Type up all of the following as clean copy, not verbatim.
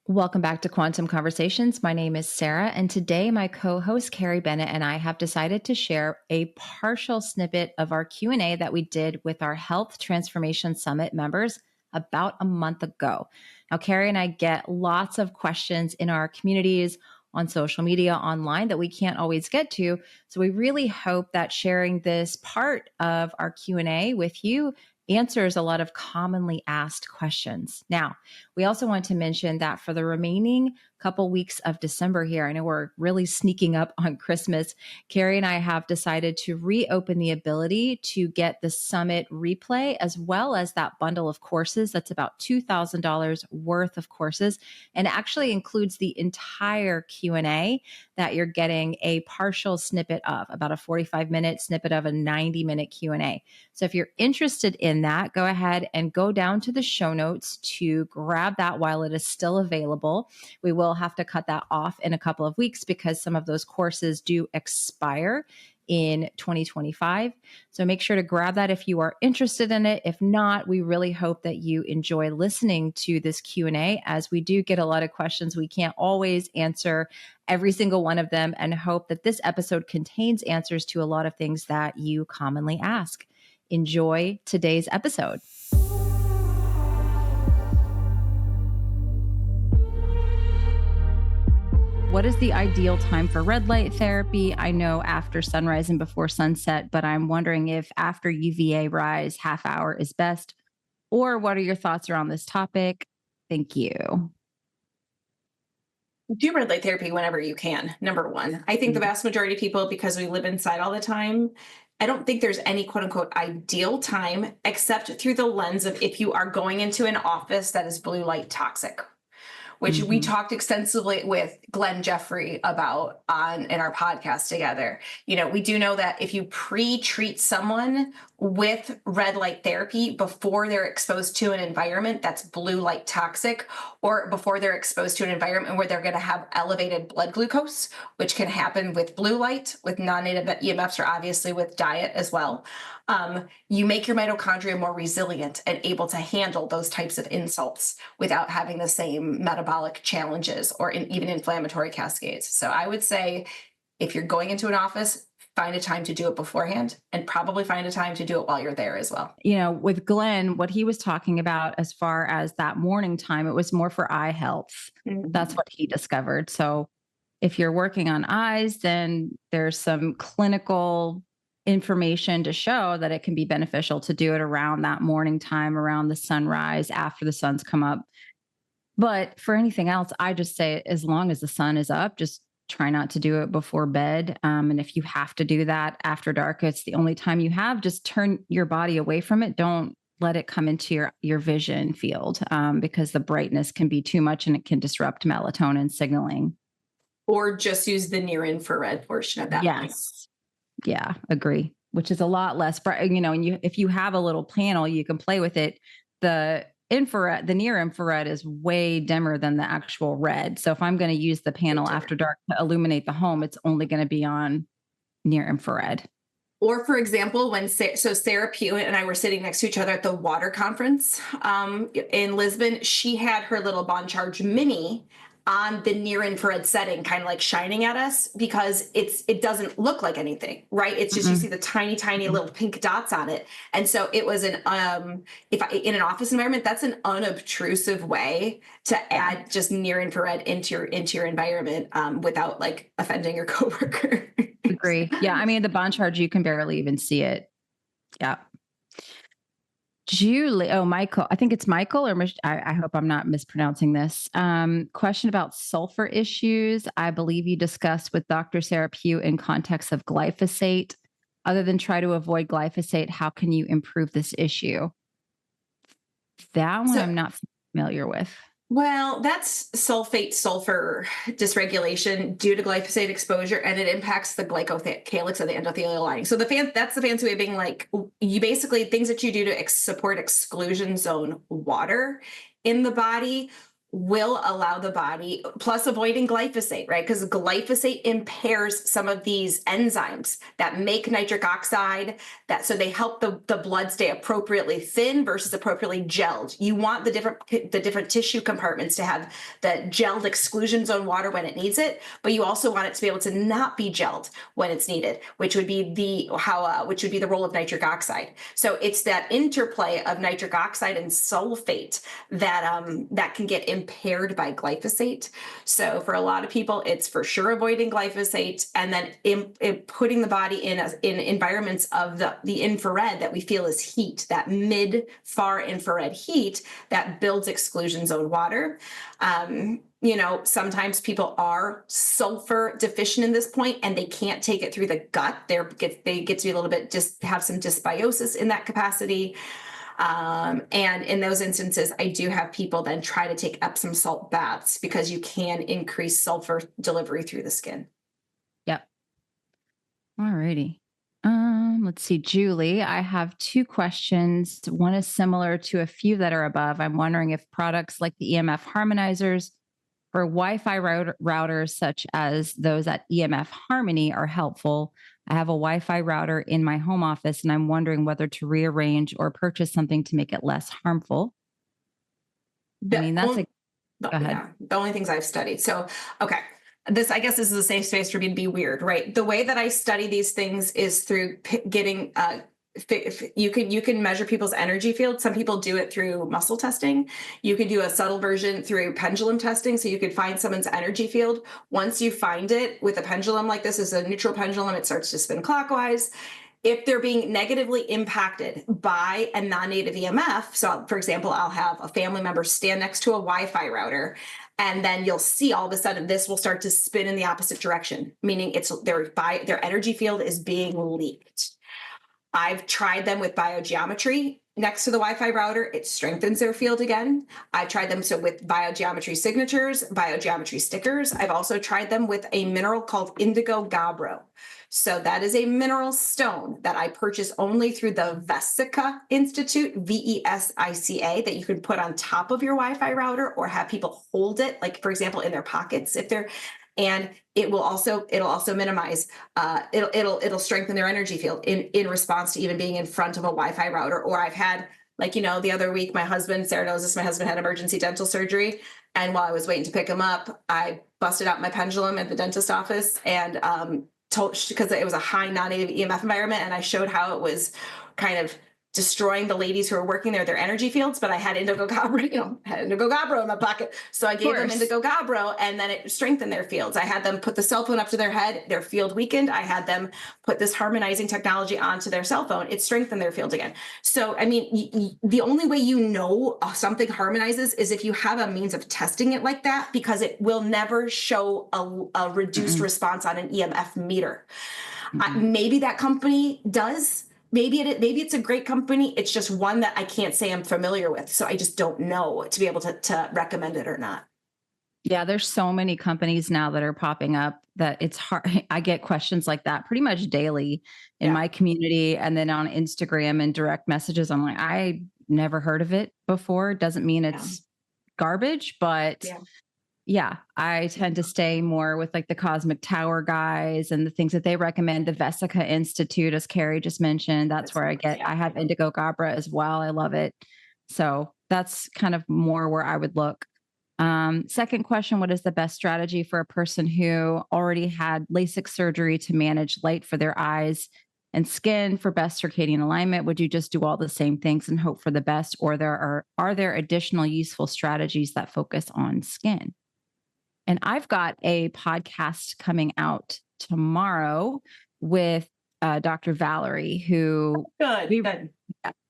Welcome back to Quantum Conversations. My name is Sarah, and today my co-host Carrie Bennett and I have decided to share a partial snippet of our Q&A that we did with our Health Transformation Summit members about a month ago. Now, Carrie and I get lots of questions in our communities, on social media, online that we can't always get to. So we really hope that sharing this part of our Q&A with you answers a lot of commonly asked questions. Now, we also want to mention that for the remaining couple weeks of December here, I know we're really sneaking up on Christmas. Carrie and I have decided to reopen the ability to get the summit replay as well as that bundle of courses. That's about $2,000 worth of courses and actually includes the entire Q&A that you're getting a partial snippet of, about a 45-minute snippet of a 90-minute Q&A. So if you're interested in that, go ahead and go down to the show notes to grab that while it is still available. We will have to cut that off in a couple of weeks because some of those courses do expire in 2025. So make sure to grab that if you are interested in it. If not, we really hope that you enjoy listening to this Q&A as we do get a lot of questions. We can't always answer every single one of them and hope that this episode contains answers to a lot of things that you commonly ask. Enjoy today's episode. What is the ideal time for red light therapy? I know after sunrise and before sunset, but I'm wondering if after UVA rise, half hour is best, or what are your thoughts around this topic? Thank you. Do red light therapy whenever you can, number one. I think the vast majority of people, because we live inside all the time, I don't think there's any quote unquote ideal time except through the lens of if you are going into an office that is blue light toxic, which we talked extensively with Glenn Jeffrey about in our podcast together. You know, we do know that if you pre-treat someone with red light therapy before they're exposed to an environment that's blue light toxic, or before they're exposed to an environment where they're going to have elevated blood glucose, which can happen with blue light, with non-native EMFs, or obviously with diet as well. You make your mitochondria more resilient and able to handle those types of insults without having the same metabolic challenges or even inflammatory cascades. So I would say if you're going into an office, find a time to do it beforehand and probably find a time to do it while you're there as well. You know, with Glenn, what he was talking about as far as that morning time, it was more for eye health. That's what he discovered. So if you're working on eyes, then there's some clinical information to show that it can be beneficial to do it around that morning time, around the sunrise, after the sun's come up. But for anything else, I just say as long as the sun is up, just try not to do it before bed. And if you have to do that after dark, it's the only time you have, just turn your body away from it. Don't let it come into your vision field because the brightness can be too much and it can disrupt melatonin signaling. Or just use the near infrared portion of that. Yes. Yeah, agree. Which is a lot less bright, you know, and if you have a little panel, you can play with it. The near infrared is way dimmer than the actual red. So if I'm going to use the panel after dark to illuminate the home, it's only going to be on near infrared. Or for example, when Sarah Pugh and I were sitting next to each other at the water conference in Lisbon, she had her little Bond Charge Mini on the near infrared setting, kind of like shining at us because it doesn't look like anything, right? It's just, you see the tiny, tiny little pink dots on it. And so it was in an office environment, that's an unobtrusive way to add just near infrared into your environment without like offending your coworker. Agree. Yeah. I mean, the Bond Charge, you can barely even see it. Yeah. Michael, I think it's Michael, or I hope I'm not mispronouncing this. Question about sulfur issues. I believe you discussed with Dr. Sarah Pugh in context of glyphosate. Other than try to avoid glyphosate, how can you improve this issue? That one I'm not familiar with. Well, that's sulfate-sulfur dysregulation due to glyphosate exposure, and it impacts the glycocalyx of the endothelial lining. So that's the fancy way of being like, you basically, things that you do to support exclusion zone water in the body will allow the body, plus avoiding glyphosate, right? Because glyphosate impairs some of these enzymes that make nitric oxide, that so they help the blood stay appropriately thin versus appropriately gelled. You want the different tissue compartments to have the gelled exclusion zone water when it needs it, but you also want it to be able to not be gelled when it's needed, which would be the role of nitric oxide. So it's that interplay of nitric oxide and sulfate that can get impaired by glyphosate. So for a lot of people, it's for sure avoiding glyphosate, and then putting the body in environments of the infrared that we feel is heat, that mid far infrared heat that builds exclusion zone water. Sometimes people are sulfur deficient in this point and they can't take it through the gut. They get to be a little bit, just have some dysbiosis in that capacity. And in those instances, I do have people then try to take Epsom salt baths because you can increase sulfur delivery through the skin. Yep. All righty. Let's see, Julie, I have two questions. One is similar to a few that are above. I'm wondering if products like the EMF harmonizers or Wi-Fi routers, such as those at EMF Harmony, are helpful. I have a Wi-Fi router in my home office, and I'm wondering whether to rearrange or purchase something to make it less harmful. Go ahead. Yeah, the only things I've studied. So, okay. I guess this is a safe space for me to be weird, right? The way that I study these things is through getting, you can measure people's energy field. Some people do it through muscle testing. You can do a subtle version through pendulum testing. So you could find someone's energy field. Once you find it with a pendulum like this, is a neutral pendulum, it starts to spin clockwise. If they're being negatively impacted by a non-native EMF, so for example, I'll have a family member stand next to a Wi-Fi router, and then you'll see all of a sudden this will start to spin in the opposite direction, meaning their energy field is being leaked. I've tried them with biogeometry next to the Wi-Fi router. It strengthens their field again. I've tried them with biogeometry signatures, biogeometry stickers. I've also tried them with a mineral called indigo gabbro. So that is a mineral stone that I purchase only through the Vesica Institute, VESICA, that you can put on top of your Wi-Fi router or have people hold it, like for example, in their pockets and it'll also minimize, it'll strengthen their energy field in response to even being in front of a Wi-Fi router. Or I've had, the other week, my husband had emergency dental surgery. And while I was waiting to pick him up, I busted out my pendulum at the dentist office and, because it was a high non-native EMF environment, and I showed how it was kind of destroying the ladies who were working there, their energy fields, but I had indigo gabbro, in my pocket. So I gave them indigo gabbro, and then it strengthened their fields. I had them put the cell phone up to their head, their field weakened. I had them put this harmonizing technology onto their cell phone. It strengthened their field again. So, the only way something harmonizes is if you have a means of testing it like that, because it will never show a reduced response on an EMF meter. Maybe that company does. Maybe it's a great company. It's just one that I can't say I'm familiar with. So I just don't know to be able to recommend it or not. Yeah, there's so many companies now that are popping up that it's hard. I get questions like that pretty much daily in my community, and then on Instagram and direct messages. I'm like, I never heard of it before. Doesn't mean it's garbage, but yeah, I tend to stay more with like the Cosmic Tower guys and the things that they recommend. The Vesica Institute, as Carrie just mentioned, that's where I have indigo gabbro as well. I love it. So that's kind of more where I would look. Second question, what is the best strategy for a person who already had LASIK surgery to manage light for their eyes and skin for best circadian alignment? Would you just do all the same things and hope for the best? Or are there additional useful strategies that focus on skin? And I've got a podcast coming out tomorrow with Dr. Valerie, who Good.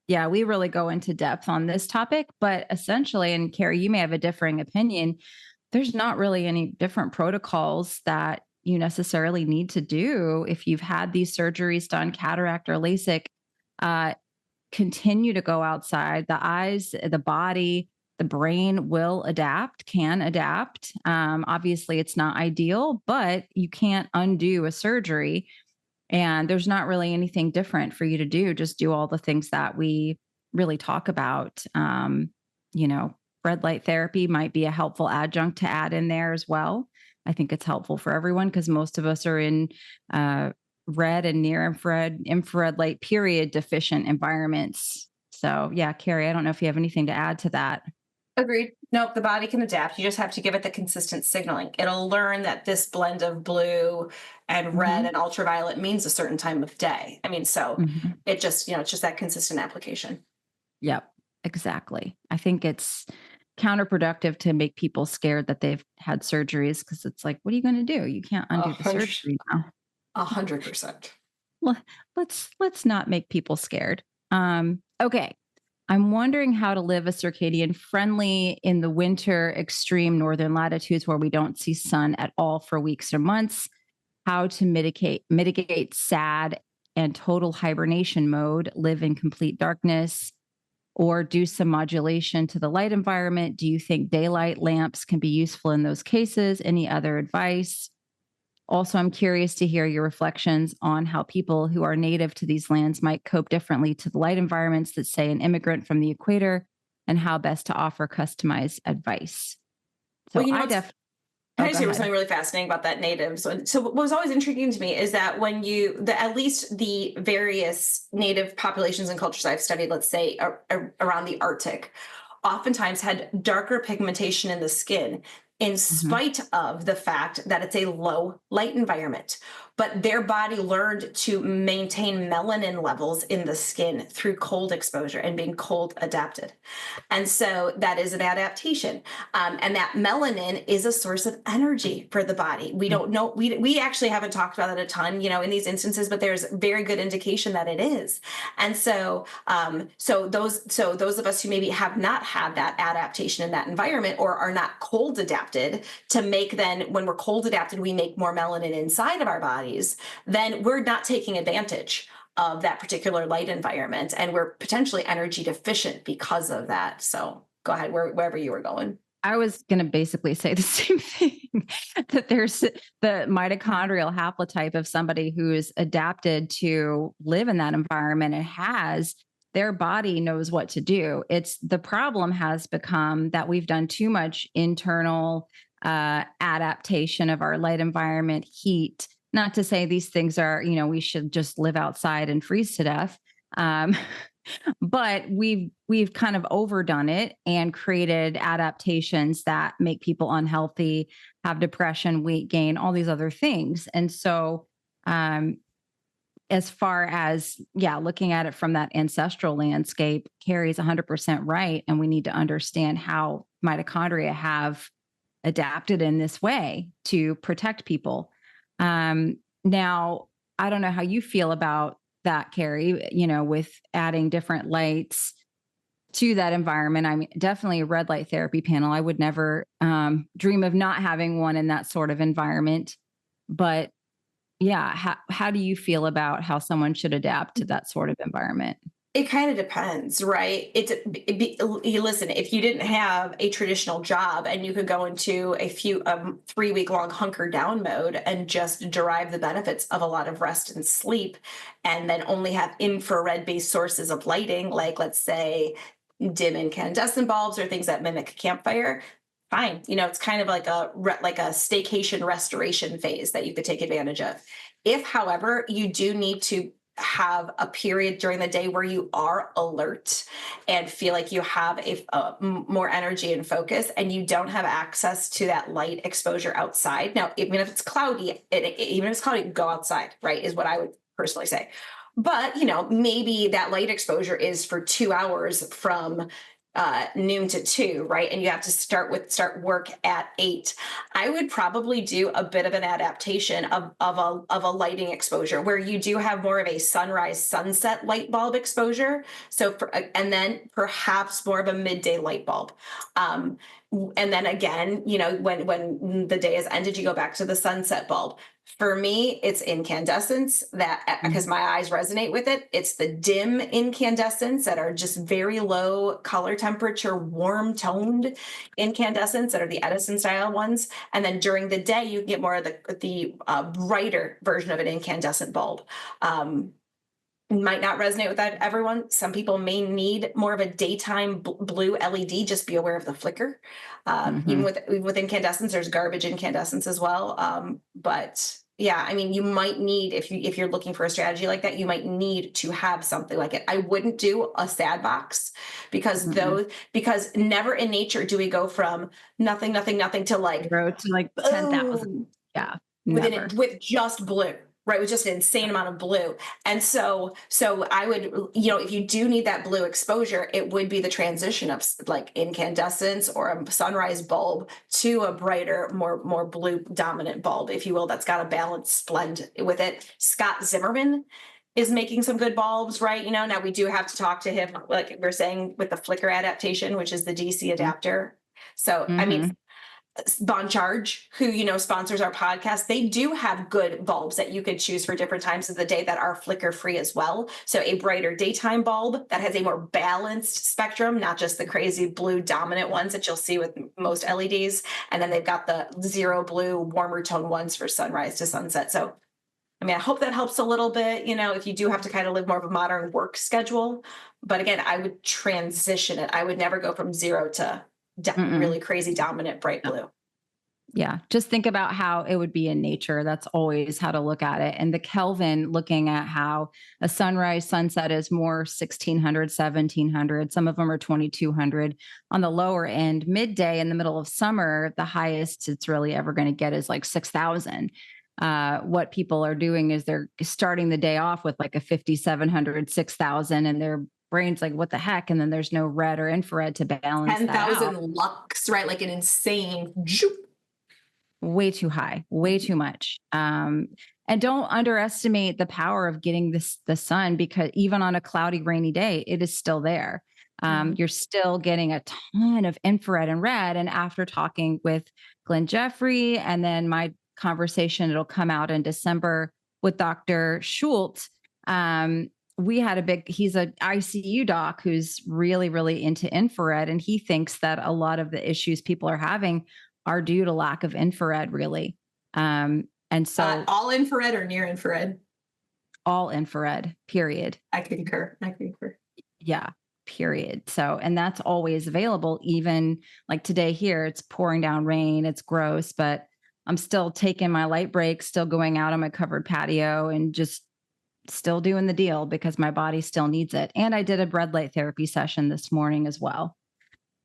We really go into depth on this topic. But essentially, and Carrie, you may have a differing opinion, there's not really any different protocols that you necessarily need to do if you've had these surgeries done, cataract or LASIK. Continue to go outside. The eyes, the body, the brain can adapt. Obviously, it's not ideal, but you can't undo a surgery. And there's not really anything different for you to do. Just do all the things that we really talk about, red light therapy might be a helpful adjunct to add in there as well. I think it's helpful for everyone because most of us are in uh, red and near infrared light period deficient environments. So, yeah, Carrie, I don't know if you have anything to add to that. Agreed. Nope, the body can adapt. You just have to give it the consistent signaling. It'll learn that this blend of blue and red Hmm. and ultraviolet means a certain time of day. I mean, so Hmm. it just, it's just that consistent application. Yep, exactly. I think it's counterproductive to make people scared that they've had surgeries because it's like, what are you going to do? You can't A undo the hundred, surgery now. 100%. Well, let's not make people scared. Okay. I'm wondering how to live a circadian friendly in the winter extreme northern latitudes where we don't see sun at all for weeks or months. How to mitigate SAD and total hibernation mode, live in complete darkness, or do some modulation to the light environment. Do you think daylight lamps can be useful in those cases? Any other advice? Also, I'm curious to hear your reflections on how people who are native to these lands might cope differently to the light environments that, say, an immigrant from the equator, and how best to offer customized advice. Well, So I it's def Can oh, I go say ahead. something really fascinating about that native? So what was always intriguing to me is that when at least the various native populations and cultures I've studied, let's say around the Arctic, oftentimes had darker pigmentation in the skin in Mhm. spite of the fact that it's a low light environment. But their body learned to maintain melanin levels in the skin through cold exposure and being cold adapted. And so that is an adaptation. And that melanin is a source of energy for the body. We don't know, we actually haven't talked about it a ton, in these instances, but there's very good indication that it is. And so, those of us who maybe have not had that adaptation in that environment or are not cold adapted to make then when we're cold adapted, we make more melanin inside of our bodies, then we're not taking advantage of that particular light environment and we're potentially energy deficient because of that. So go ahead wherever you were going. I was going to basically say the same thing that there's the mitochondrial haplotype of somebody who is adapted to live in that environment and has their body knows what to do. It's the problem has become that we've done too much internal adaptation of our light environment, heat. Not to say these things are, we should just live outside and freeze to death. Um, but we've kind of overdone it and created adaptations that make people unhealthy, have depression, weight gain, all these other things. And so um as far as looking at it from that ancestral landscape, Carrie's 100% right, and we need to understand how mitochondria have adapted in this way to protect people. Now, I don't know how you feel about that, Carrie, with adding different lights to that environment. I mean, definitely a red light therapy panel. I would never dream of not having one in that sort of environment. But yeah, how do you feel about how someone should adapt to that sort of environment? It kind of depends, right? You listen, if you didn't have a traditional job and you could go into a few 3-week long hunker down mode and just derive the benefits of a lot of rest and sleep, and then only have infrared based sources of lighting, like let's say dim incandescent bulbs or things that mimic campfire, fine. It's kind of like a staycation restoration phase that you could take advantage of. If, however, you do need to have a period during the day where you are alert and feel like you have more energy and focus and you don't have access to that light exposure outside. Now, even if it's cloudy, go outside, right, is what I would personally say. But, maybe that light exposure is for 2 hours from noon to 2, right? And you have to start work at 8. I would probably do a bit of an adaptation of a lighting exposure where you do have more of a sunrise sunset light bulb exposure. And then perhaps more of a midday light bulb. And then again, when the day has ended, you go back to the sunset bulb. For me, it's incandescents that because Mhm. my eyes resonate with it. It's the dim incandescents that are just very low color temperature, warm toned incandescents that are the Edison style ones. And then during the day, you get more of the brighter version of an incandescent bulb. might not resonate with that everyone. Some people may need more of a daytime blue LED. Just be aware of the flicker. Hmm. Even with incandescents, there's garbage incandescents as well. But yeah, I mean, you might need, if you're looking for a strategy like that, you might need to have something like it. I wouldn't do a sad box because never in nature do we go from nothing, nothing, nothing to like, Road to like 10,000. boom, Yeah, within never. it with just blue, right? With just an insane amount of blue. And so I would, if you do need that blue exposure, it would be the transition of like incandescence or a sunrise bulb to a brighter, more blue dominant bulb, if you will, that's got a balanced blend with it. Scott Zimmerman is making some good bulbs, right? Now we do have to talk to him, like we're saying, with the flicker adaptation, which is the DC adapter. So, I mean, Hmm. Bon Charge, who sponsors our podcast, they do have good bulbs that you could choose for different times of the day that are flicker free as well. So a brighter daytime bulb that has a more balanced spectrum, not just the crazy blue dominant ones that you'll see with most LEDs. And then they've got the zero blue, warmer tone ones for sunrise to sunset. So I mean, I hope that helps a little bit, if you do have to kind of live more of a modern work schedule. But again, I would transition it. I would never go from zero to Mm-mm. really crazy dominant bright blue. Yeah. Just think about how it would be in nature. That's always how to look at it. And the Kelvin, looking at how a sunrise, sunset is more 1600, 1700. Some of them are 2200 on the lower end. Midday in the middle of summer, the highest it's really ever going to get is like 6,000. What people are doing is they're starting the day off with like a 5,700, 6,000, and their brain's like, what the heck? And then there's no red or infrared to balance that out. 10,000 lux, right? Like an insane. Way too high, way too much. And don't underestimate the power of getting the sun, because even on a cloudy, rainy day, it is still there. Mhm. You're still getting a ton of infrared and red. And after talking with Glenn Jeffrey, and then my conversation, it'll come out in December with Dr. Schultz. We had he's an ICU doc who's really, really into infrared. And he thinks that a lot of the issues people are having are due to lack of infrared, really. And so All infrared or near infrared? all infrared, period. I concur. Yeah, period. So, and that's always available. Even like today here, it's pouring down rain, it's gross, but I'm still taking my light breaks, still going out on my covered patio and just still doing the deal because my body still needs it. And I did a red light therapy session this morning as well.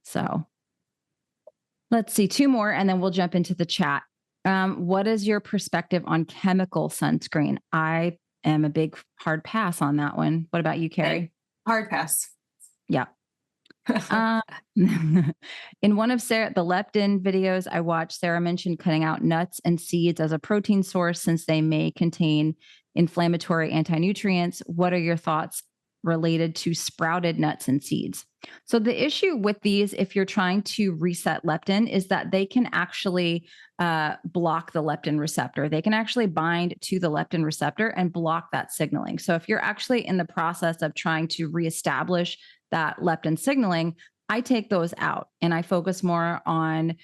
So let's see, two more, and then we'll jump into the chat. What is your perspective on chemical sunscreen? I am a big hard pass on that one. What about you, Carrie? Hard pass. Yeah. In one of the leptin videos I watched, Sarah mentioned cutting out nuts and seeds as a protein source since they may contain inflammatory anti-nutrients. What are your thoughts related to sprouted nuts and seeds? So the issue with these, if you're trying to reset leptin, is that they can actually block the leptin receptor. They can actually bind to the leptin receptor and block that signaling. So if you're actually in the process of trying to reestablish that leptin signaling, I take those out and I focus more on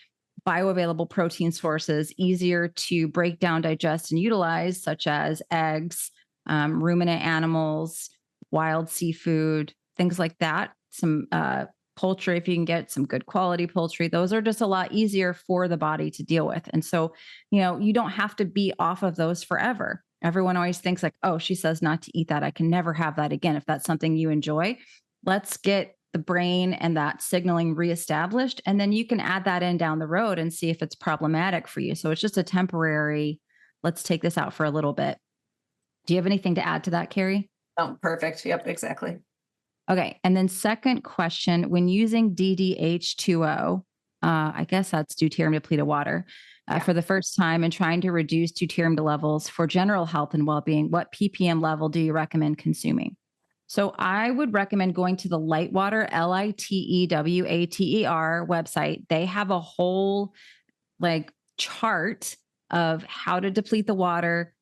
bioavailable protein sources, easier to break down, digest, and utilize, such as eggs, ruminant animals, wild seafood, things like that. Some poultry, if you can get some good quality poultry, those are just a lot easier for the body to deal with. And so, you don't have to be off of those forever. Everyone always thinks like, oh, she says not to eat that, I can never have that again. If that's something you enjoy, let's get the brain and that signaling reestablished. And then you can add that in down the road and see if it's problematic for you. So it's just a temporary, let's take this out for a little bit. Do you have anything to add to that, Carrie? Oh, perfect. Yep, exactly. Okay. And then second question, when using DDH2O, I guess that's deuterium depleted water, for the first time and trying to reduce deuterium levels for general health and well-being, what ppm level do you recommend consuming? So I would recommend going to the Lightwater, LITEWATER website. They have a whole like chart of how to deplete the water.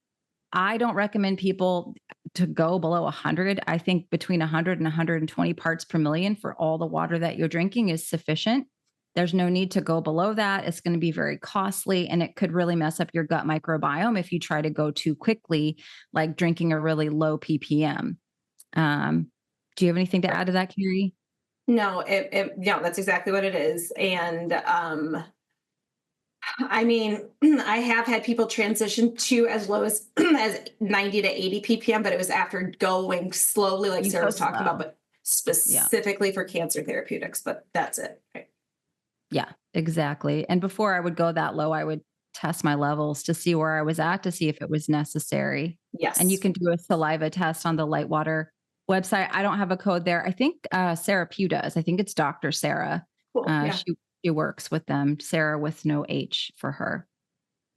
I don't recommend people to go below 100. I think between 100 and 120 parts per million for all the water that you're drinking is sufficient. There's no need to go below that. It's going to be very costly, and it could really mess up your gut microbiome if you try to go too quickly, like drinking a really low ppm. Do you have anything to add to that, Carrie? No, no, that's exactly what it is. And I mean, I have had people transition to as low as as 90 to 80 ppm, but it was after going slowly, like You Sarah go was talking about, slow. but Yeah. specifically for cancer therapeutics. But that's it. Right. Yeah, exactly. And before I would go that low, I would test my levels to see where I was at to see if it was necessary. And you Yes. can do a saliva test on the Lightwater website. I don't have a code there. I think Sarah Pugh does. I think it's Dr. Sarah. Cool. Yeah. She works with them. Sarah with no H for her.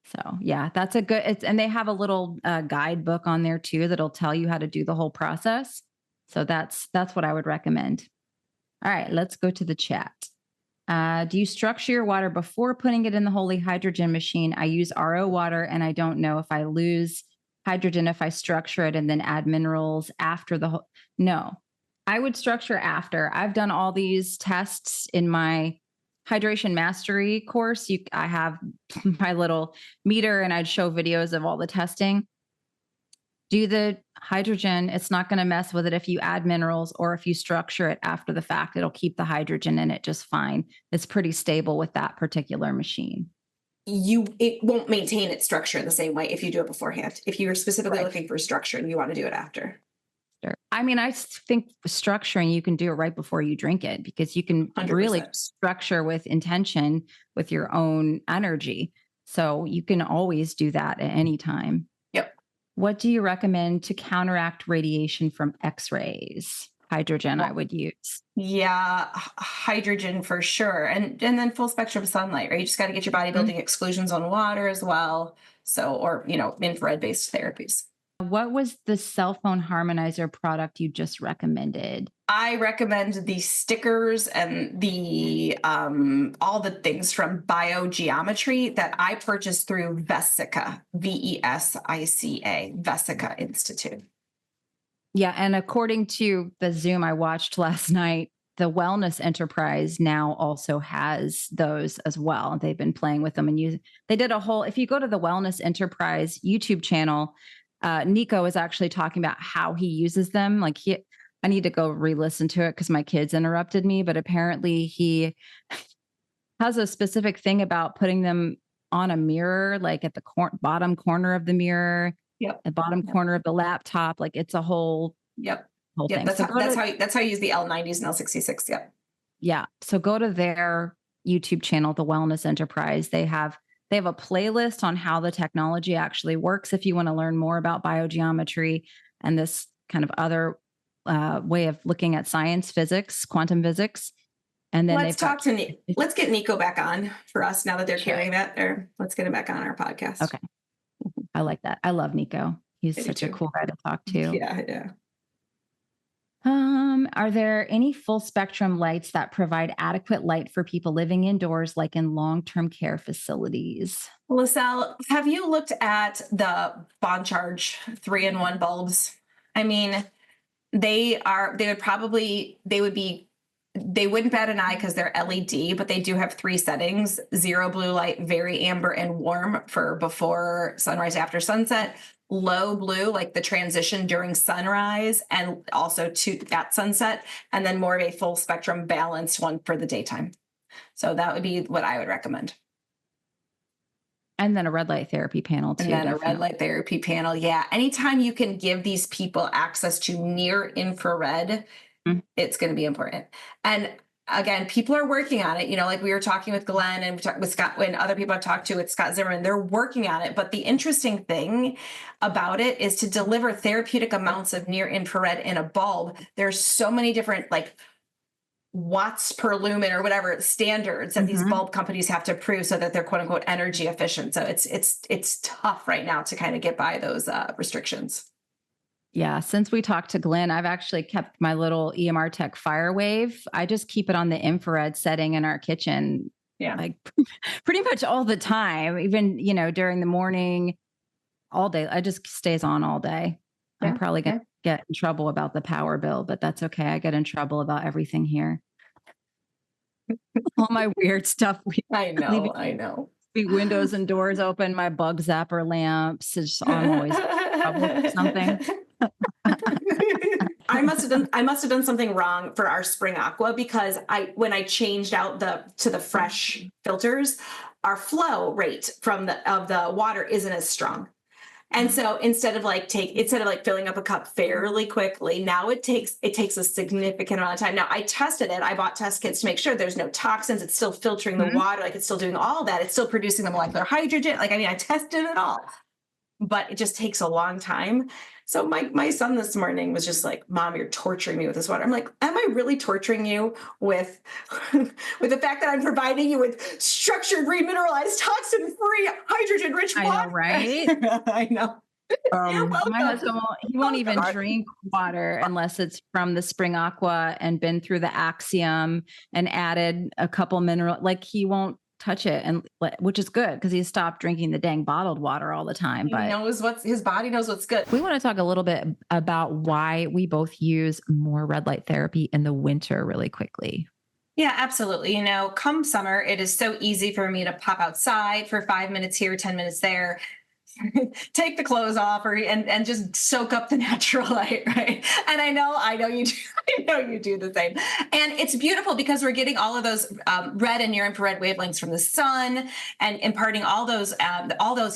So yeah, that's a good. And they have a little guidebook on there too that'll tell you how to do the whole process. So that's what I would recommend. All right, let's go to the chat. Do you structure your water before putting it in the holy hydrogen machine? I use RO water and I don't know if I lose hydrogen if I structure it and then add minerals after the whole. No, I would structure after. I've done all these tests in my hydration mastery course. I have my little meter and I'd show videos of all the testing. Do the hydrogen, it's not going to mess with it if you add minerals or if you structure it after the fact. It'll keep the hydrogen in it just fine. It's pretty stable with that particular machine. It won't maintain its structure in the same way if you do it beforehand. If you're specifically Right. looking for structure and you want to do it after. Sure. I mean, I think structuring, you can do it right before you drink it because you can really 100%. structure with intention with your own energy. So you can always do that at any time. Yep. What do you recommend to counteract radiation from X-rays? Hydrogen, I Well, would use. yeah, hydrogen for sure. And then full spectrum sunlight, right? You just got to get your bodybuilding exclusions on water as well. So, or, infrared based therapies. What was the cell phone harmonizer product you just recommended? I recommend the stickers and the all the things from biogeometry that I purchased through Vesica, Vesica, Vesica Institute. Yeah. And according to the Zoom I watched last night, the Wellness Enterprise now also has those as well. They've been playing with them they did a whole, if you go to the Wellness Enterprise YouTube channel, Nico is actually talking about how he uses them. I need to go re-listen to it because my kids interrupted me, but apparently he has a specific thing about putting them on a mirror, like at the bottom corner of the mirror, Yep. the bottom Yep. corner of the laptop. Like it's a whole Yep. thing. That's So that's how you use the L90s and L66. Yep. yeah. So go to their YouTube channel, the Wellness Enterprise. They have a playlist on how the technology actually works if you want to learn more about biogeometry and this kind of other way of looking at science, physics, quantum physics. And then Let's talk to let's get Nico back on for us now that they're carrying that. Or let's get him back on our podcast. Okay. I like that. I love Nico. He's such a cool guy to talk to. Yeah. Are there any full spectrum lights that provide adequate light for people living indoors, like in long-term care facilities? LaSalle, have you looked at the Bond Charge 3-in-1 bulbs? I mean, they wouldn't bat an eye because they're LED, but they do have 3 settings: zero blue light, very amber, and warm for before sunrise, after sunset; low blue, like the transition during sunrise and also to at sunset; and then more of a full spectrum balanced one for the daytime. So that would be what I would recommend. And then a red light therapy panel too. And then a red light therapy panel. Yeah. Anytime you can give these people access to near infrared, it's going to be important. And again, people are working on it. Like we were talking with Glenn and with Scott, when other people I've talked to with Scott Zimmerman, they're working on it. But the interesting thing about it is to deliver therapeutic amounts of near infrared in a bulb. There's so many different watts per lumen or whatever standards that these bulb companies have to prove so that they're quote unquote energy efficient. So it's tough right now to kind of get by those restrictions. Yeah. Since we talked to Glenn, I've actually kept my little EMR Tech Firewave. I just keep it on the infrared setting in our kitchen. Yeah. Like pretty much all the time, even, during the morning, all day. I just stays on all day. Yeah. I'm probably going to get in trouble about the power bill, but that's okay. I get in trouble about everything here. All my weird stuff. I know. Windows and doors open, my bug zapper lamps. I'm always in trouble for something. I must have done something wrong for our spring aqua, because when I changed out to the fresh filters, our flow rate of the water isn't as strong. And so instead of like filling up a cup fairly quickly, now it takes a significant amount of time. Now I tested it. I bought test kits to make sure there's no toxins. It's still filtering the Mhm. water, like it's still doing all that. It's still producing the molecular hydrogen. Like, I mean, I tested it all, but it just takes a long time. So my son this morning was just like, "Mom, you're torturing me with this water." I'm like, "Am I really torturing you with with the fact that I'm providing you with structured, remineralized, toxin-free, hydrogen-rich I know, water?" right? I know. You're My welcome. husband won't even drink water unless it's from the spring aqua and been through the Axiom and added a couple mineral, like he won't touch it, and which is good because he stopped drinking the dang bottled water all the time. He But knows his body knows what's good. we want to talk a little bit about why we both use more red light therapy in the winter really quickly. Yeah, absolutely. Come summer, it is so easy for me to pop outside for 5 minutes here, 10 minutes there, take the clothes off, and just soak up the natural light, right? And I know you do, I know you do the same. And it's beautiful because we're getting all of those red and near infrared wavelengths from the sun, and imparting all those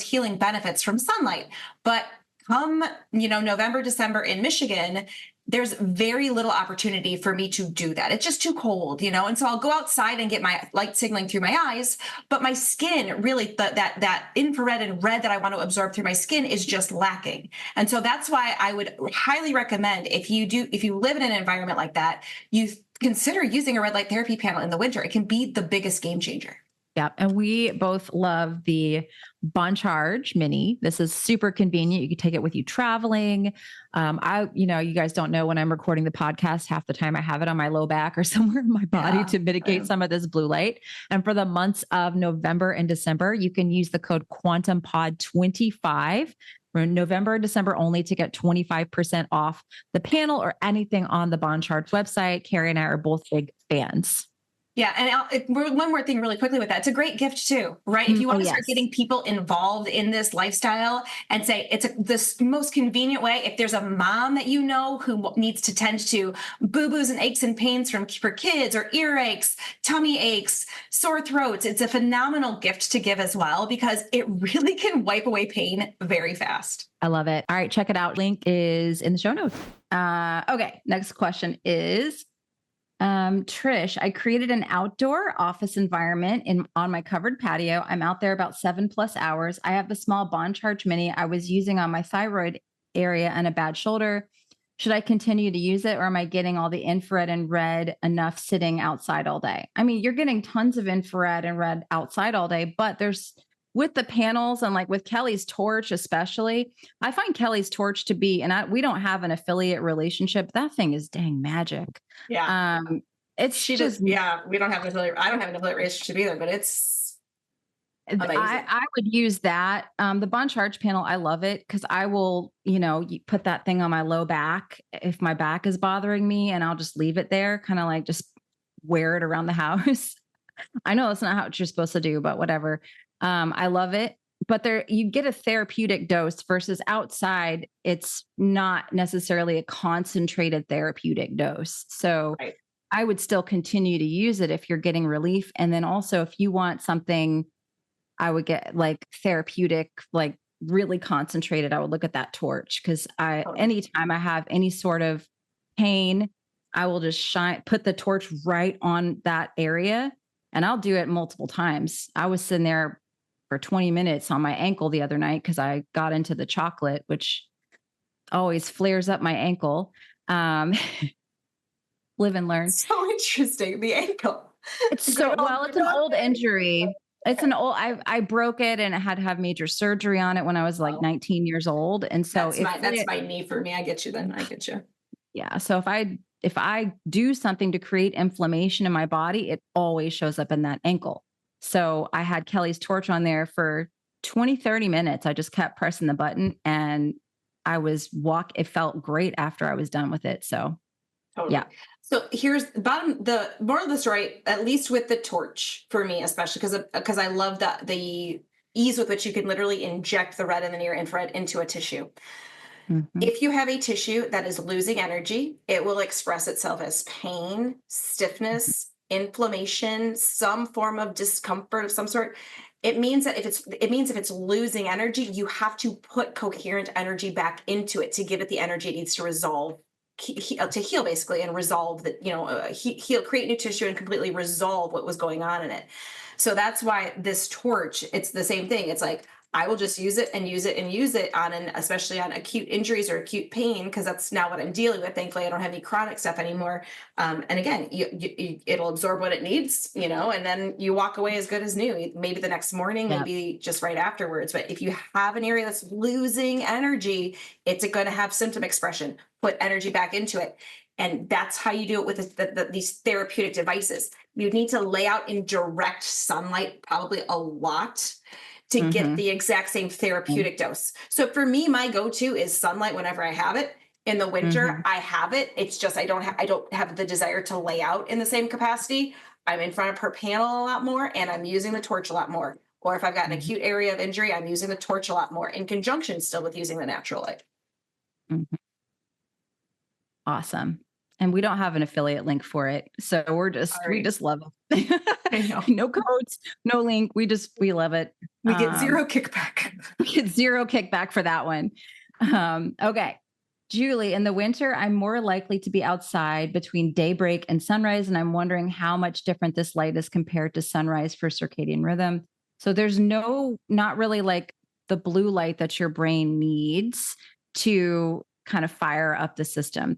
healing benefits from sunlight. But come, November, December in Michigan, there's very little opportunity for me to do that. It's just too cold, and so I'll go outside and get my light signaling through my eyes, but my skin really, that infrared and red that I want to absorb through my skin is just lacking. And so that's why I would highly recommend, if you live in an environment like that, you consider using a red light therapy panel in the winter. It can be the biggest game changer. Yeah. And we both love the Bon Charge Mini. This is super convenient. You can take it with you traveling. You guys don't know, when I'm recording the podcast, half the time I have it on my low back or somewhere in my body to mitigate some of this blue light. And for the months of November and December, you can use the code QuantumPod25 for November, December only, to get 25% off the panel or anything on the Bon Charge website. Carrie and I are both big fans. Yeah. And one more thing really quickly with that. It's a great gift too, right? If you want to start getting people involved in this lifestyle and say it's the most convenient way, if there's a mom that you know who needs to tend to boo-boos and aches and pains for kids, or earaches, tummy aches, sore throats, it's a phenomenal gift to give as well, because it really can wipe away pain very fast. I love it. All right, check it out. Link is in the show notes. Okay, next question is, Trish, I created an outdoor office environment on my covered patio. I'm out there about 7+ hours. I have the small Bon Charge Mini I was using on my thyroid area and a bad shoulder. Should I continue to use it, or am I getting all the infrared and red enough sitting outside all day? I mean, you're getting tons of infrared and red outside all day, but with the panels and like with Kelly's torch, especially, I find Kelly's torch to be, and we don't have an affiliate relationship. That thing is dang magic. Yeah. She just, yeah, we don't have I don't have an affiliate relationship either, but it's amazing. I would use that. The Bon Charge panel, I love it because I will, you put that thing on my low back if my back is bothering me, and I'll just leave it there, kind of like just wear it around the house. I know that's not how you're supposed to do, but whatever. I love it. But you get a therapeutic dose versus outside. It's not necessarily a concentrated therapeutic dose. So Right. I would still continue to use it if you're getting relief. And then also, if you want something, I would get like therapeutic, like really concentrated, I would look at that torch, because anytime I have any sort of pain, I will just put the torch right on that area, and I'll do it multiple times. I was sitting there for 20 minutes on my ankle the other night because I got into the chocolate, which always flares up my ankle. Live and learn. So interesting. The ankle. It's it's an old injury. It's an old, I broke it and I had to have major surgery on it when I was like 19 years old. And so that's my knee for me. I get you then. I get you. Yeah. So if I do something to create inflammation in my body, it always shows up in that ankle. So I had Kelly's torch on there for 20, 30 minutes. I just kept pressing the button, and it felt great after I was done with it. So totally. Yeah. So here's the moral of the story, at least with the torch for me, especially because I love the ease with which you can literally inject the red and the near infrared into a tissue. Mhm. If you have a tissue that is losing energy, it will express itself as pain, stiffness, inflammation, some form of discomfort of some sort. It means if it's losing energy, you have to put coherent energy back into it to give it the energy it needs to resolve, to heal basically, and resolve that, heal, create new tissue and completely resolve what was going on in it. So that's why this torch, it's the same thing. It's like, I will just use it and use it and use it especially on acute injuries or acute pain, because that's now what I'm dealing with. Thankfully, I don't have any chronic stuff anymore. And again, it'll absorb what it needs, and then you walk away as good as new. Maybe the next morning, Yeah. maybe just right afterwards. But if you have an area that's losing energy, it's going to have symptom expression. Put energy back into it. And that's how you do it with these therapeutic devices. You need to lay out in direct sunlight, probably a lot, to get Mhm. the exact same therapeutic dose. So for me, my go-to is sunlight whenever I have it. In the winter, Mhm. I have it. It's just I don't have the desire to lay out in the same capacity. I'm in front of her panel a lot more, and I'm using the torch a lot more. Or if I've got an Mhm. acute area of injury, I'm using the torch a lot more in conjunction still with using the natural light. Mhm. Awesome. And we don't have an affiliate link for it. So we Sorry. just love it. I know. No codes, no link. We love it. We get zero kickback. We get zero kickback for that one. Okay. Julie, in the winter, I'm more likely to be outside between daybreak and sunrise. And I'm wondering how much different this light is compared to sunrise for circadian rhythm. So there's not really like the blue light that your brain needs to kind of fire up the system.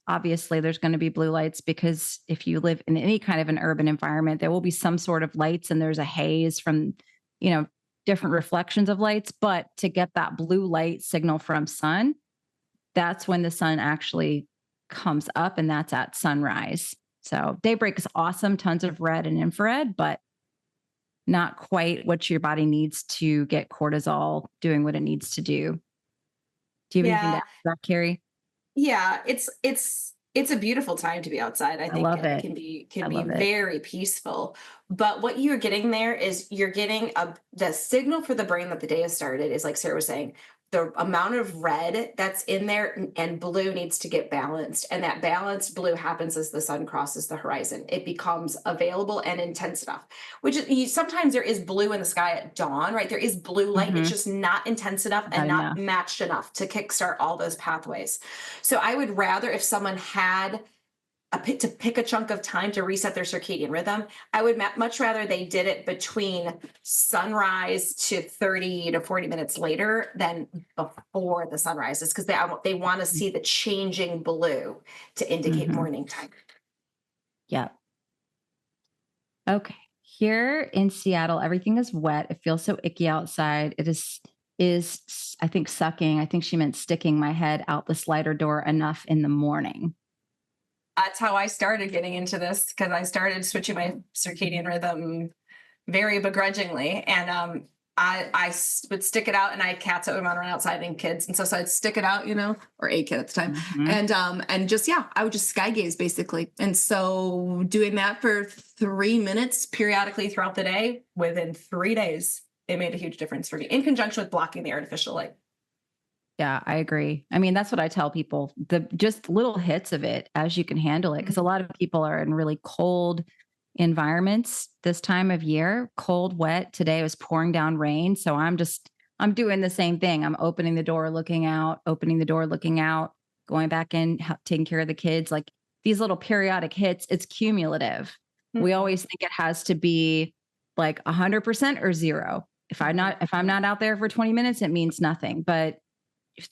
Obviously there's going to be blue lights, because if you live in any kind of an urban environment, there will be some sort of lights, and there's a haze from, you know, different reflections of lights. But to get that blue light signal from sun, that's when the sun actually comes up, and that's at sunrise. So daybreak is awesome, tons of red and infrared, but not quite what your body needs to get cortisol doing what it needs to do. Do you have anything to Yeah. add to that, Carrie? Yeah, it's a beautiful time to be outside. I I think love it it. can I be love it. very peaceful. But what you're getting there is you're getting the signal for the brain that the day has started is, like Sarah was saying, the amount of red that's in there and blue needs to get balanced. And that balanced blue happens as the sun crosses the horizon. It becomes available and intense enough, which is sometimes there is blue in the sky at dawn, right? There is blue light. It's Mhm. just not intense enough and Not not enough. matched enough to kickstart all those pathways. So I would rather, if someone had to pick a chunk of time to reset their circadian rhythm, I would much rather they did it between sunrise to 30 to 40 minutes later than before the sun rises, because they want to see the changing blue to indicate Mhm. morning time. Yeah. Okay. Here in Seattle, everything is wet. It feels so icky outside. I think sucking. I think she meant sticking my head out the slider door enough in the morning. That's how I started getting into this, because I started switching my circadian rhythm very begrudgingly. And would stick it out, and I had cats that would run around outside and kids. And so I'd stick it out, or a kid at the time. Mhm. And just, yeah, I would just sky gaze basically. And so doing that for 3 minutes periodically throughout the day, within 3 days, it made a huge difference for me, in conjunction with blocking the artificial light. Yeah, I agree. I mean, that's what I tell people. The just little hits of it as you can handle it, because a lot of people are in really cold environments this time of year, cold, wet. Today it was pouring down rain, so I'm doing the same thing. I'm opening the door, looking out, opening the door, looking out, going back in, taking care of the kids. Like these little periodic hits, it's cumulative. We Mhm. always think it has to be like 100% or zero. Mhm. If I'm not out there for 20 minutes, it means nothing. But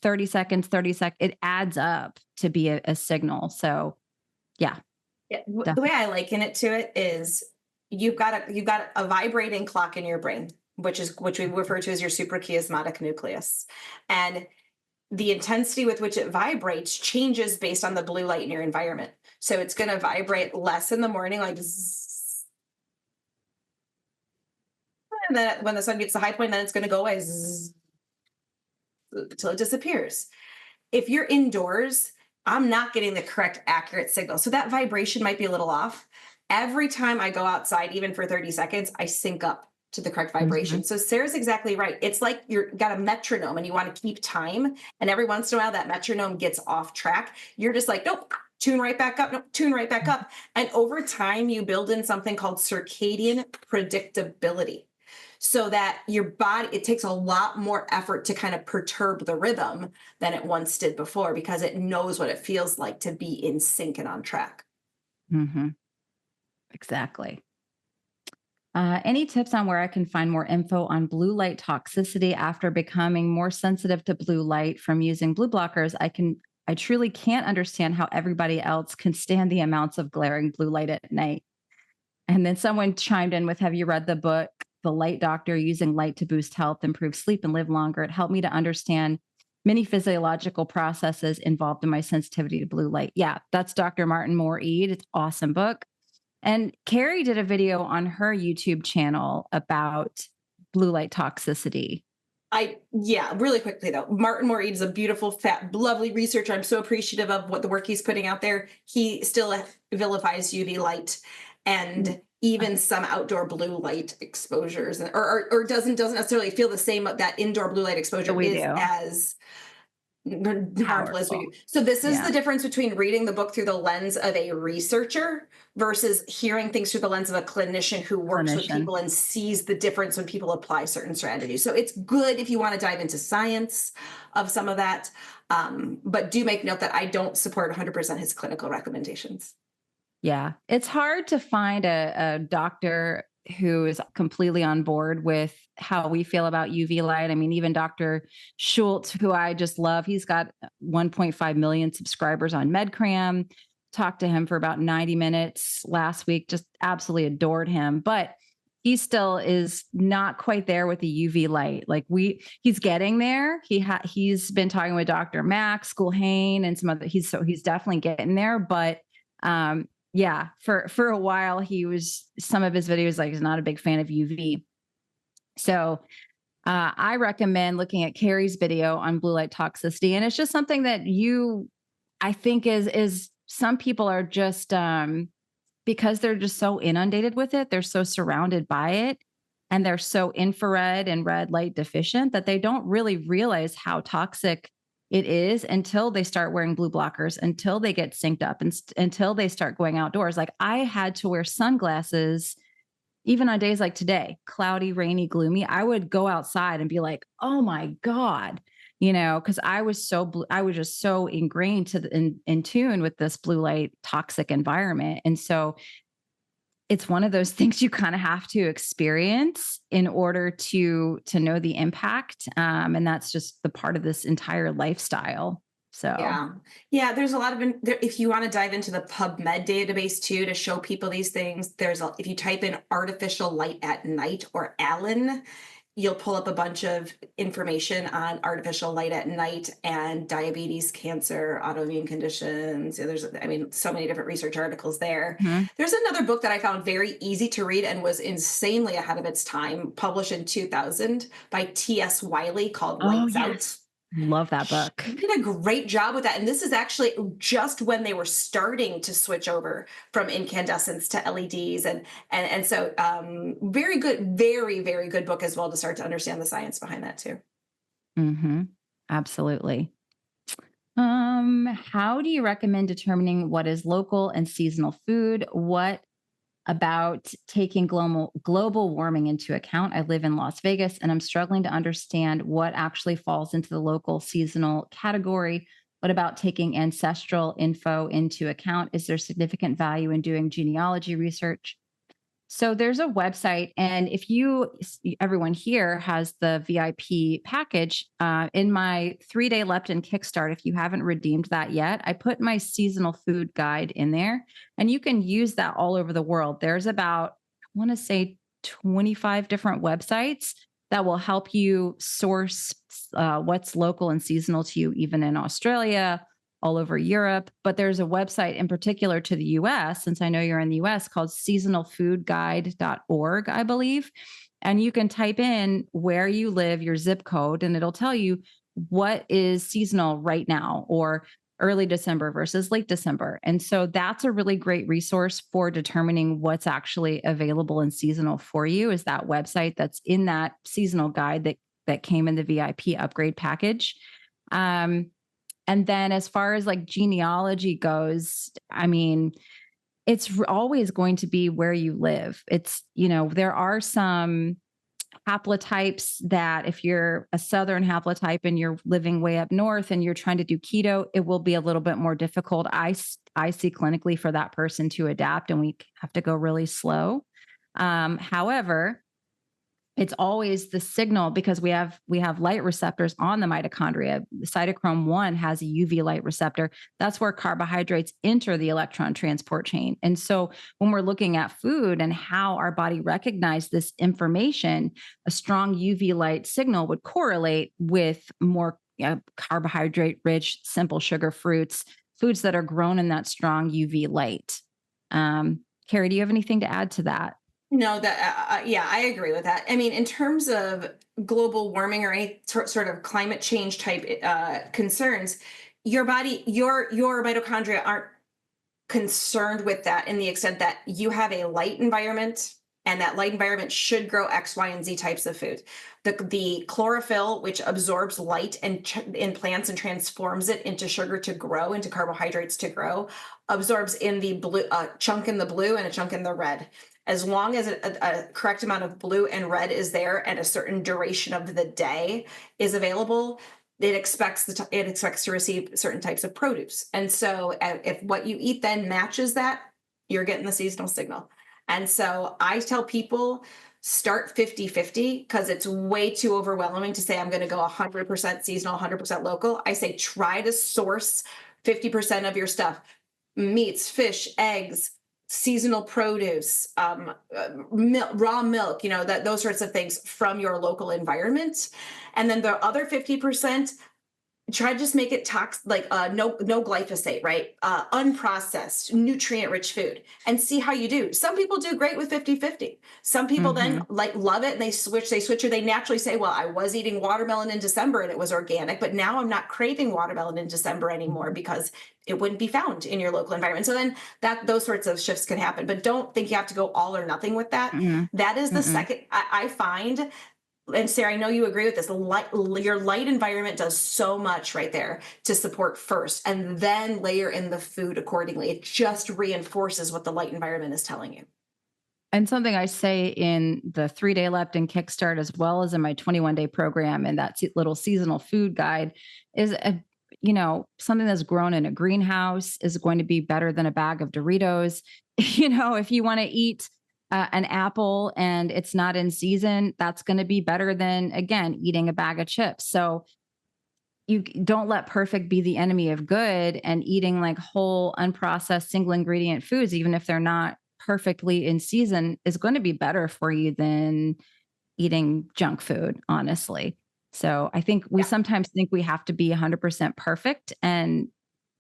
30 seconds, it adds up to be a signal. So yeah, Yeah, the way definitely. I liken it to it is you've got a vibrating clock in your brain, which we refer to as your suprachiasmatic nucleus, and the intensity with which it vibrates changes based on the blue light in your environment. So it's going to vibrate less in the morning, like zzz, and then when the sun gets to high point, then it's going to go away zzz, until it disappears. If you're indoors, I'm not getting the correct accurate signal. So that vibration might be a little off. Every time I go outside, even for 30 seconds, I sync up to the correct Mhm. vibration. So Sarah's exactly right. It's like you're got a metronome and you want to keep time. And every once in a while that metronome gets off track. You're just like, nope, tune right back up, nope, tune right back up. And over time, you build in something called circadian predictability. So that your body, it takes a lot more effort to kind of perturb the rhythm than it once did before because it knows what it feels like to be in sync and on track. Mhm. Exactly. Any tips on where I can find more info on blue light toxicity after becoming more sensitive to blue light from using blue blockers? I truly can't understand how everybody else can stand the amounts of glaring blue light at night. And then someone chimed in with, have you read the book, The Light Doctor, Using Light to Boost Health, Improve Sleep, and Live Longer? It helped me to understand many physiological processes involved in my sensitivity to blue light. Yeah, that's Dr. Martin Moore Eid. It's an awesome book. And Carrie did a video on her YouTube channel about blue light toxicity. Yeah, really quickly though, Martin Moore is a beautiful, fat, lovely researcher. I'm so appreciative of what the work he's putting out there. He still vilifies UV light Mm, and even some outdoor blue light exposures, or doesn't necessarily feel the same that indoor blue light but exposure we is do. as harmful as we Powerful. do. So this is Yeah. the difference between reading the book through the lens of a researcher versus hearing things through the lens of a clinician who works with Clinician. people and sees the difference when people apply certain strategies. So it's good if you want to dive into science of some of that, but do make note that I don't support 100% his clinical recommendations. Yeah. It's hard to find a doctor who is completely on board with how we feel about UV light. I mean, even Dr. Schultz, who I just love, he's got 1.5 million subscribers on MedCram. Talked to him for about 90 minutes last week, just absolutely adored him. But he still is not quite there with the UV light. He's getting there. He's been talking with Dr. Max Gulhane and some other. He's definitely getting there, but yeah, for a while some of his videos like he's not a big fan of UV. So I recommend looking at Carrie's video on blue light toxicity, and it's just something that I think is some people are just because they're just so inundated with it, they're so surrounded by it, and they're so infrared and red light deficient that they don't really realize how toxic it is until they start wearing blue blockers, until they get synced up, and until they start going outdoors. Like I had to wear sunglasses even on days like today, cloudy, rainy, gloomy. I would go outside and be like, "Oh my god," because I was just so ingrained in tune with this blue light toxic environment, and so it's one of those things you kind of have to experience in order to know the impact, and that's just the part of this entire lifestyle. So, Yeah. Yeah. There's a lot of, if you want to dive into the PubMed database too, to show people these things, if you type in artificial light at night or Allen, you'll pull up a bunch of information on artificial light at night and diabetes, cancer, autoimmune conditions. Yeah, I mean, so many different research articles there. mhm. There's another book that I found very easy to read and was insanely ahead of its time, published in 2000 by T.S. Wiley, called Oh Lights Out. yes, love that book. He did a great job with that. And this is actually just when they were starting to switch over from incandescents to LEDs. And so very good, very, very good book as well to start to understand the science behind that too. Hmm. Absolutely. How do you recommend determining what is local and seasonal food? What about taking global warming into account? I live in Las Vegas and I'm struggling to understand what actually falls into the local seasonal category. What about taking ancestral info into account? Is there significant value in doing genealogy research? So there's a website, and if everyone here has the VIP package in my 3-day leptin kickstart. If you haven't redeemed that yet, I put my seasonal food guide in there, and you can use that all over the world. There's about, I want to say, 25 different websites that will help you source what's local and seasonal to you, even in Australia, all over Europe. But there's a website in particular to the US, since I know you're in the US, called seasonalfoodguide.org, I believe. And you can type in where you live, your zip code, and it'll tell you what is seasonal right now, or early December versus late December. And so that's a really great resource for determining what's actually available and seasonal for you is that website that's in that seasonal guide that came in the VIP upgrade package. Um, and then as far as like genealogy goes, I mean, it's always going to be where you live. It's, there are some haplotypes that if you're a southern haplotype and you're living way up north and you're trying to do keto, it will be a little bit more difficult. I see clinically for that person to adapt, and we have to go really slow. However, it's always the signal because we have light receptors on the mitochondria. The cytochrome 1 has a UV light receptor. That's where carbohydrates enter the electron transport chain. And so when we're looking at food and how our body recognizes this information, a strong UV light signal would correlate with more carbohydrate rich, simple sugar fruits, foods that are grown in that strong UV light. Carrie, do you have anything to add to that? No, yeah, I agree with that. I mean, in terms of global warming or any sort of climate change type concerns, your body, your mitochondria aren't concerned with that in the extent that you have a light environment, and that light environment should grow X, Y, and Z types of food. The chlorophyll, which absorbs light in plants and transforms it into sugar to grow, into carbohydrates to grow, absorbs in the blue, chunk in the blue and a chunk in the red. As long as a correct amount of blue and red is there and a certain duration of the day is available, it expects to receive certain types of produce. And so if what you eat then matches that, you're getting the seasonal signal. And so I tell people start 50-50 because it's way too overwhelming to say I'm going to go 100% seasonal, 100% local. I say try to source 50% of your stuff: meats, fish, eggs, seasonal produce, raw milk, those sorts of things from your local environment. And then the other 50%, try to just make it no glyphosate, right? Unprocessed, nutrient rich food, and see how you do. Some people do great with 50-50. Some people then love it and they switch, or they naturally say, well, I was eating watermelon in December and it was organic, but now I'm not craving watermelon in December anymore because it wouldn't be found in your local environment. So then those sorts of shifts can happen, but don't think you have to go all or nothing with that. Mm-mm. That is the Mm-mm. second I find. And Sarah, I know you agree with this. Your light environment does so much right there to support first, and then layer in the food accordingly. It just reinforces what the light environment is telling you. And something I say in the 3-day leptin kickstart, as well as in my 21-day program and that little seasonal food guide, is something that's grown in a greenhouse is going to be better than a bag of Doritos. If you want to eat an apple and it's not in season, that's going to be better than, again, eating a bag of chips. So you don't let perfect be the enemy of good, and eating like whole, unprocessed, single ingredient foods, even if they're not perfectly in season, is going to be better for you than eating junk food, honestly. So I think we sometimes think we have to be 100% perfect, and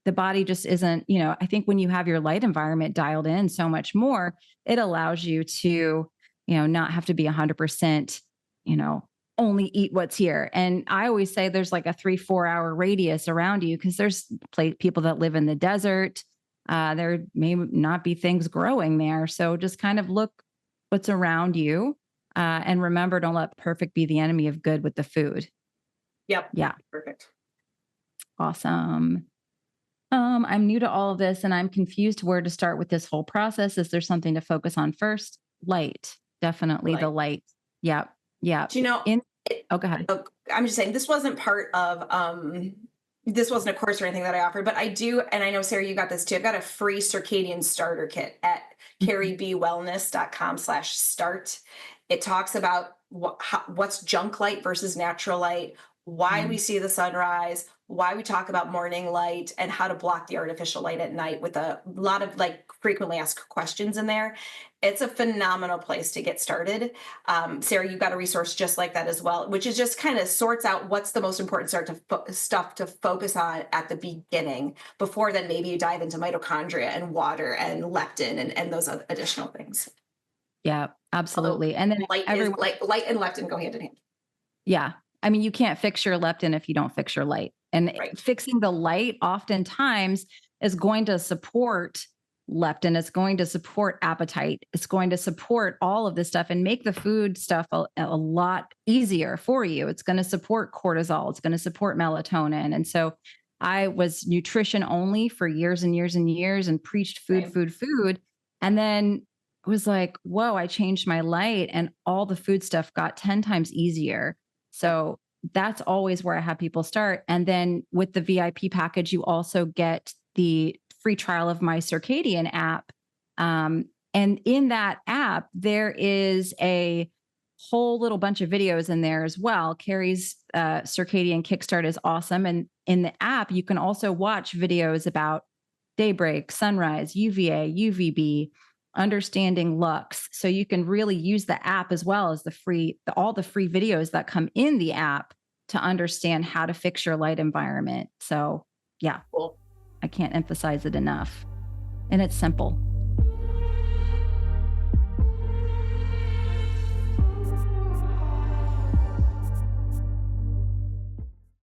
the body just isn't. I think when you have your light environment dialed in so much more, it allows you to, not have to be 100%, only eat what's here. And I always say there's like a 3-4 hour radius around you, because there's people that live in the desert. There may not be things growing there. So just kind of look what's around you. And remember, don't let perfect be the enemy of good with the food. Yep. Yeah. Perfect. Awesome. I'm new to all of this and I'm confused where to start with this whole process. Is there something to focus on first? Light. Definitely the light. Yep. Yeah. Do you know? Go ahead. I'm just saying this wasn't part of this wasn't a course or anything that I offered, but I do, and I know Sarah, you got this too. I've got a free circadian starter kit at carriebwellness.com/start. It talks about what's junk light versus natural light, why we see the sunrise, why we talk about morning light, and how to block the artificial light at night, with a lot of frequently asked questions in there. It's a phenomenal place to get started. Sarah, you've got a resource just like that as well, which is just kind of sorts out what's the most important stuff to focus on at the beginning, before then maybe you dive into mitochondria and water and leptin and those other additional things. Yeah, absolutely. Although and then light and leptin go hand in hand. Yeah. I mean, you can't fix your leptin if you don't fix your light. And Right. fixing the light oftentimes is going to support leptin, it's going to support appetite, it's going to support all of this stuff and make the food stuff a lot easier for you. It's going to support cortisol, it's going to support melatonin. And so I was nutrition only for years and years and years and preached food, Same. food, food. And then was like, whoa, I changed my light and all the food stuff got 10 times easier. Yep. So that's always where I have people start. And then with the VIP package, you also get the free trial of my Circadian app. And in that app, there is a whole little bunch of videos in there as well. Carrie's Circadian Kickstart is awesome. And in the app, you can also watch videos about daybreak, sunrise, UVA, UVB, understanding lux. So you can really use the app as well as all the free videos that come in the app to understand how to fix your light environment. So yeah, Cool. I can't emphasize it enough. And it's simple.